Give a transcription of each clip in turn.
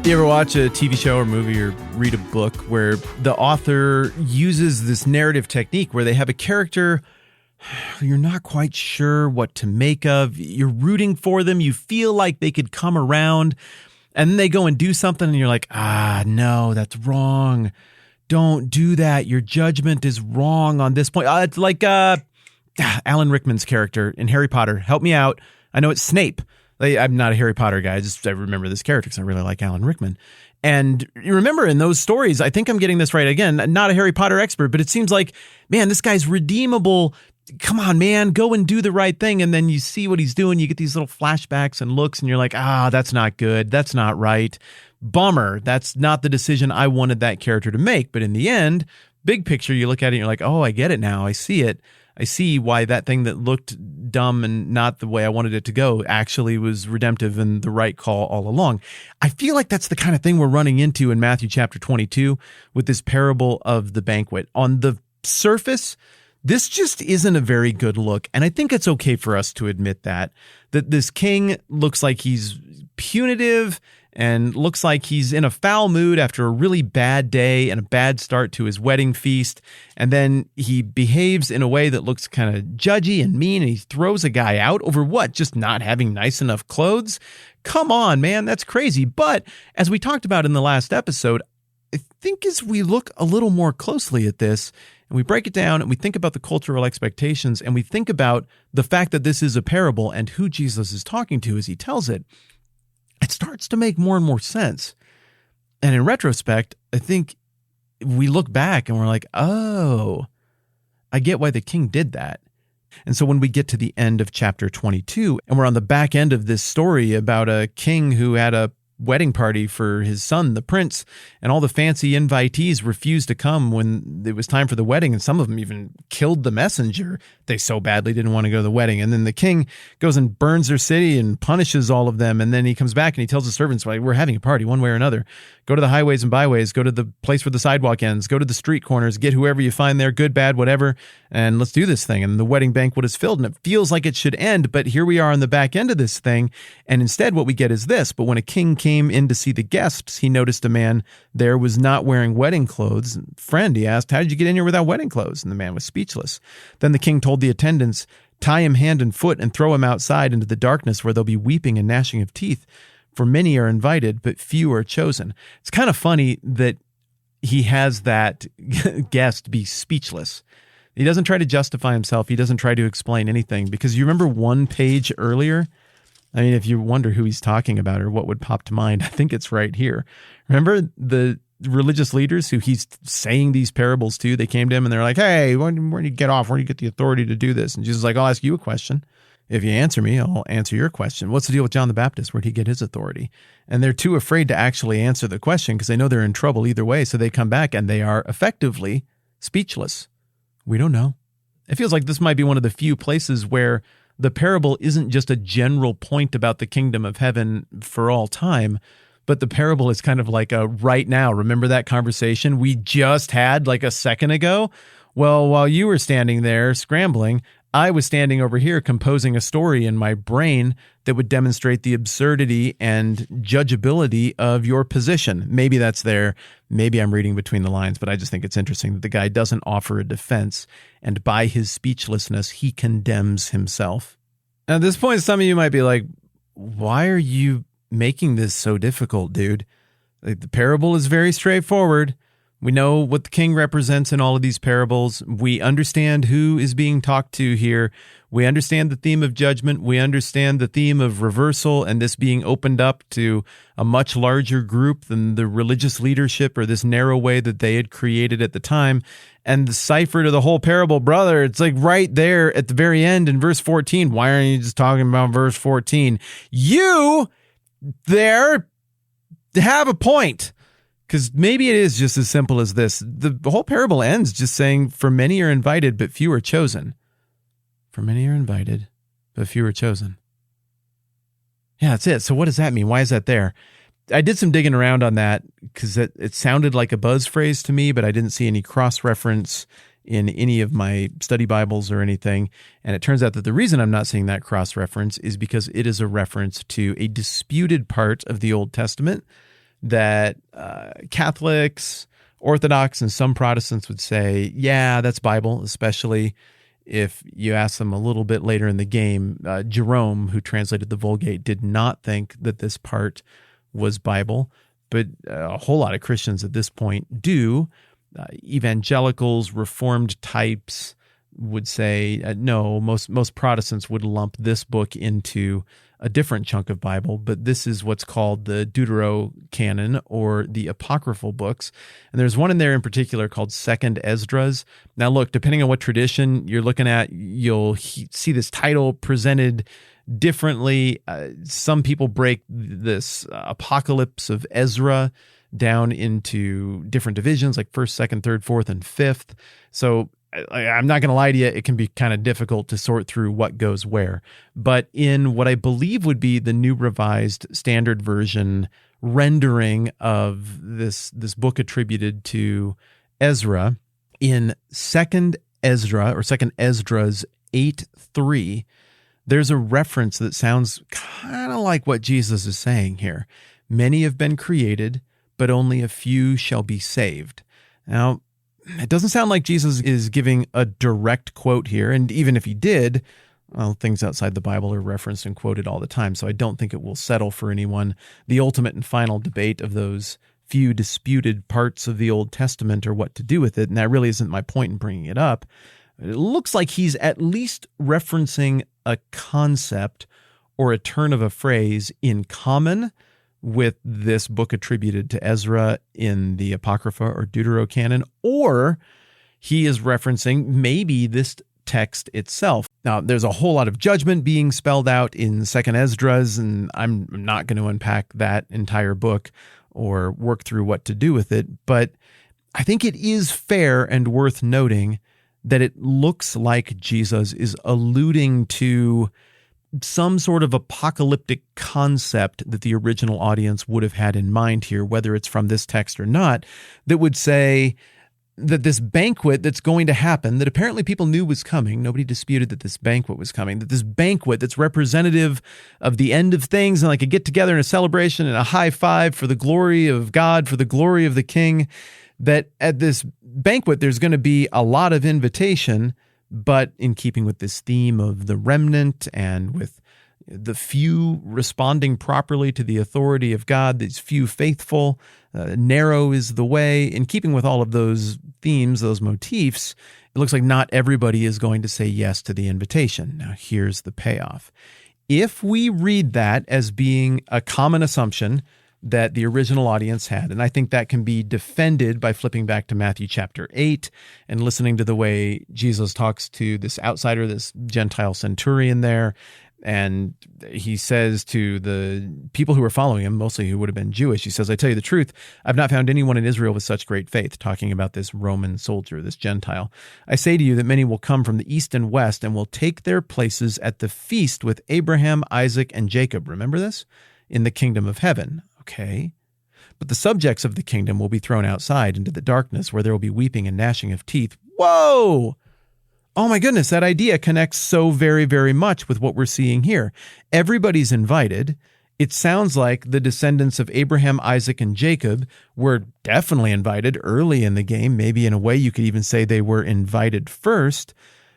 You ever watch a TV show or movie or read a book where the author uses this narrative technique where they have a character you're not quite sure what to make of, you're rooting for them, you feel like they could come around, and then they go and do something and you're like, no, that's wrong. Don't do that. Your judgment is wrong on this point. It's like Alan Rickman's character in Harry Potter. Help me out. I know it's Snape. I'm not a Harry Potter guy. I remember this character because I really like Alan Rickman. And you remember in those stories, I think I'm getting this right again, not a Harry Potter expert, but it seems like, man, this guy's redeemable. Come on, man, go and do the right thing. And then you see what he's doing. You get these little flashbacks and looks and you're like, that's not good. That's not right. Bummer. That's not the decision I wanted that character to make. But in the end, big picture, you look at it and you're like, I get it now. I see it. I see why that thing that looked dumb and not the way I wanted it to go actually was redemptive and the right call all along. I feel like that's the kind of thing we're running into in Matthew chapter 22 with this parable of the banquet. On the surface, this just isn't a very good look. And I think it's okay for us to admit that this king looks like he's punitive and looks like he's in a foul mood after a really bad day and a bad start to his wedding feast. And then he behaves in a way that looks kind of judgy and mean, and he throws a guy out over what? Just not having nice enough clothes? Come on, man, that's crazy. But as we talked about in the last episode, I think as we look a little more closely at this and we break it down and we think about the cultural expectations and we think about the fact that this is a parable and who Jesus is talking to as he tells it, it starts to make more and more sense. And in retrospect, I think we look back and we're like, I get why the king did that. And so when we get to the end of chapter 22 and we're on the back end of this story about a king who had a wedding party for his son, the prince, and all the fancy invitees refused to come when it was time for the wedding, and some of them even killed the messenger. They so badly didn't want to go to the wedding. And then the king goes and burns their city and punishes all of them. And then he comes back and he tells the servants, like, we're having a party one way or another. Go to the highways and byways, go to the place where the sidewalk ends, go to the street corners, get whoever you find there, good, bad, whatever, and let's do this thing. And the wedding banquet is filled and it feels like it should end, but here we are on the back end of this thing. And instead what we get is this. But when a king came in to see the guests, he noticed a man there was not wearing wedding clothes. Friend, he asked, how did you get in here without wedding clothes? And the man was speechless. Then the king told the attendants, tie him hand and foot and throw him outside into the darkness where there'll be weeping and gnashing of teeth. For many are invited, but few are chosen. It's kind of funny that he has that guest be speechless. He doesn't try to justify himself. He doesn't try to explain anything, because you remember one page earlier? I mean, if you wonder who he's talking about or what would pop to mind, I think it's right here. Remember the religious leaders who he's saying these parables to? They came to him and they're like, hey, where do you get off? Where do you get the authority to do this? And Jesus is like, I'll ask you a question. If you answer me, I'll answer your question. What's the deal with John the Baptist? Where'd he get his authority? And they're too afraid to actually answer the question because they know they're in trouble either way. So they come back and they are effectively speechless. We don't know. It feels like this might be one of the few places where the parable isn't just a general point about the kingdom of heaven for all time, but the parable is kind of like a right now. Remember that conversation we just had like a second ago? Well, while you were standing there scrambling, I was standing over here composing a story in my brain that would demonstrate the absurdity and judgeability of your position. Maybe that's there. Maybe I'm reading between the lines, but I just think it's interesting that the guy doesn't offer a defense, and by his speechlessness, he condemns himself. Now, at this point, some of you might be like, why are you making this so difficult, dude? Like, the parable is very straightforward. We know what the king represents in all of these parables. We understand who is being talked to here. We understand the theme of judgment. We understand the theme of reversal and this being opened up to a much larger group than the religious leadership or this narrow way that they had created at the time. And the cipher to the whole parable, brother, it's like right there at the very end in verse 14. Why aren't you just talking about verse 14? You there have a point. Because maybe it is just as simple as this. The whole parable ends just saying, for many are invited, but few are chosen. For many are invited, but few are chosen. Yeah, that's it. So what does that mean? Why is that there? I did some digging around on that because it sounded like a buzz phrase to me, but I didn't see any cross-reference in any of my study Bibles or anything. And it turns out that the reason I'm not seeing that cross-reference is because it is a reference to a disputed part of the Old Testament that Catholics, Orthodox, and some Protestants would say, yeah, that's Bible, especially if you ask them a little bit later in the game. Jerome, who translated the Vulgate, did not think that this part was Bible, but a whole lot of Christians at this point do. Evangelicals, Reformed types would say, no, most Protestants would lump this book into a different chunk of Bible, but this is what's called the Deuterocanon, or the apocryphal books. And there's one in there in particular called Second Esdras. Now look, depending on what tradition you're looking at, you'll see this title presented differently. Some people break this apocalypse of Ezra down into different divisions, like 1st, 2nd, 3rd, 4th, and 5th. So I'm not going to lie to you, it can be kind of difficult to sort through what goes where. But in what I believe would be the New Revised Standard Version rendering of this book attributed to Ezra, in 2nd Ezra, or 2nd Esdras 8:3, there's a reference that sounds kind of like what Jesus is saying here. Many have been created, but only a few shall be saved. Now, it doesn't sound like Jesus is giving a direct quote here, and even if he did, well, things outside the Bible are referenced and quoted all the time, so I don't think it will settle for anyone the ultimate and final debate of those few disputed parts of the Old Testament or what to do with it, and that really isn't my point in bringing it up. It looks like he's at least referencing a concept or a turn of a phrase in common with this book attributed to Ezra in the Apocrypha or Deuterocanon, or he is referencing maybe this text itself. Now, there's a whole lot of judgment being spelled out in 2nd Esdras, and I'm not going to unpack that entire book or work through what to do with it, but I think it is fair and worth noting that it looks like Jesus is alluding to some sort of apocalyptic concept that the original audience would have had in mind here, whether it's from this text or not, that would say that this banquet that's going to happen, that apparently people knew was coming, nobody disputed that this banquet was coming, that this banquet that's representative of the end of things and like a get-together and a celebration and a high five for the glory of God, for the glory of the King, that at this banquet there's going to be a lot of invitation, but in keeping with this theme of the remnant and with the few responding properly to the authority of God, these few faithful, narrow is the way, in keeping with all of those themes, those motifs, it looks like not everybody is going to say yes to the invitation. Now, here's the payoff. If we read that as being a common assumption that the original audience had, and I think that can be defended by flipping back to Matthew chapter 8 and listening to the way Jesus talks to this outsider, this Gentile centurion there, and he says to the people who are following him, mostly who would have been Jewish, he says, I tell you the truth, I've not found anyone in Israel with such great faith, talking about this Roman soldier, this Gentile. I say to you that many will come from the east and west and will take their places at the feast with Abraham, Isaac, and Jacob. Remember this? In the kingdom of heaven. Okay. But the subjects of the kingdom will be thrown outside into the darkness, where there will be weeping and gnashing of teeth. Whoa! Oh my goodness, that idea connects so very, very much with what we're seeing here. Everybody's invited. It sounds like the descendants of Abraham, Isaac, and Jacob were definitely invited early in the game. Maybe in a way you could even say they were invited first.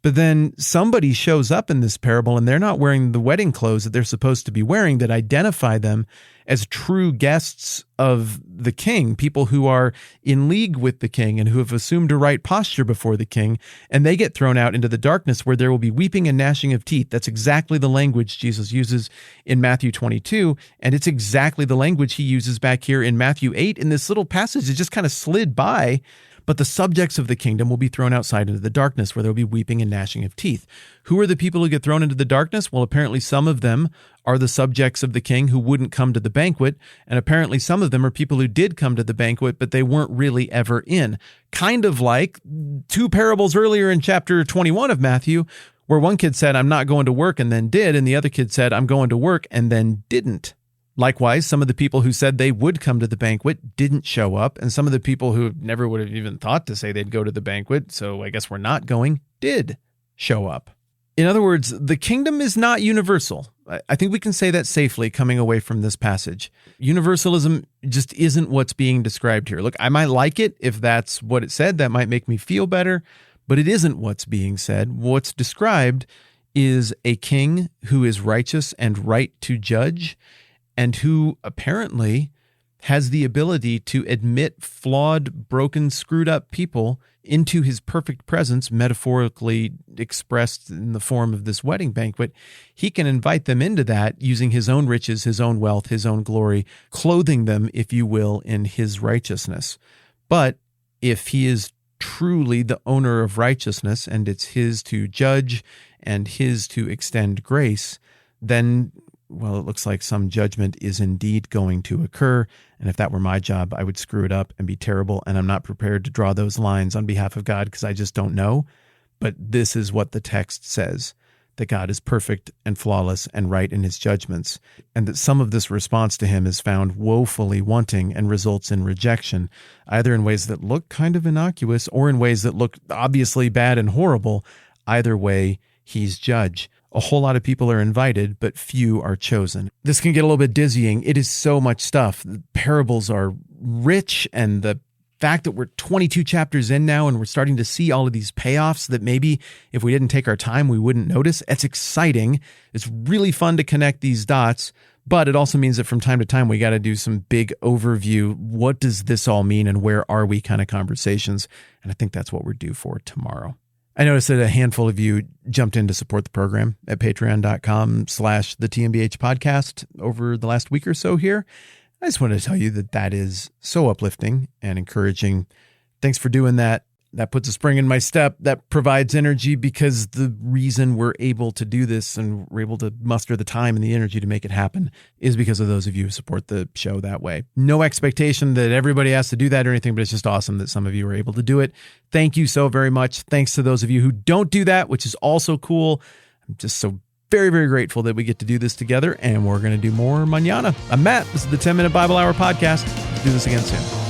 But then somebody shows up in this parable and they're not wearing the wedding clothes that they're supposed to be wearing that identify them as true guests of the king, people who are in league with the king and who have assumed a right posture before the king, and they get thrown out into the darkness where there will be weeping and gnashing of teeth. That's exactly the language Jesus uses in Matthew 22, and it's exactly the language he uses back here in Matthew 8. In this little passage, it just kind of slid by. But the subjects of the kingdom will be thrown outside into the darkness, where there will be weeping and gnashing of teeth. Who are the people who get thrown into the darkness? Well, apparently some of them are the subjects of the king who wouldn't come to the banquet, and apparently some of them are people who did come to the banquet, but they weren't really ever in. Kind of like two parables earlier in chapter 21 of Matthew, where one kid said, I'm not going to work, and then did, and the other kid said, I'm going to work, and then didn't. Likewise, some of the people who said they would come to the banquet didn't show up, and some of the people who never would have even thought to say they'd go to the banquet, so I guess we're not going, did show up. In other words, the kingdom is not universal. I think we can say that safely coming away from this passage. Universalism just isn't what's being described here. Look, I might like it if that's what it said. That might make me feel better, but it isn't what's being said. What's described is a king who is righteous and right to judge, and who apparently has the ability to admit flawed, broken, screwed up people into his perfect presence, metaphorically expressed in the form of this wedding banquet. He can invite them into that using his own riches, his own wealth, his own glory, clothing them, if you will, in his righteousness. But if he is truly the owner of righteousness and it's his to judge and his to extend grace, then, well, it looks like some judgment is indeed going to occur. And if that were my job, I would screw it up and be terrible. And I'm not prepared to draw those lines on behalf of God because I just don't know. But this is what the text says, that God is perfect and flawless and right in his judgments, and that some of this response to him is found woefully wanting and results in rejection, either in ways that look kind of innocuous or in ways that look obviously bad and horrible. Either way, he's judge. A whole lot of people are invited, but few are chosen. This can get a little bit dizzying. It is so much stuff. The parables are rich, and the fact that we're 22 chapters in now and we're starting to see all of these payoffs that maybe if we didn't take our time, we wouldn't notice. It's exciting. It's really fun to connect these dots, but it also means that from time to time, we got to do some big overview. What does this all mean and where are we kind of conversations? And I think that's what we're due for tomorrow. I noticed that a handful of you jumped in to support the program at patreon.com/the TMBH podcast over the last week or so here. I just wanted to tell you that that is so uplifting and encouraging. Thanks for doing that. That puts a spring in my step. That provides energy, because the reason we're able to do this and we're able to muster the time and the energy to make it happen is because of those of you who support the show that way. No expectation that everybody has to do that or anything, but it's just awesome that some of you are able to do it. Thank you so very much. Thanks to those of you who don't do that, which is also cool. I'm just so very, very grateful that we get to do this together, and we're going to do more mañana. I'm Matt. This is the 10-Minute Bible Hour podcast. Let's do this again soon.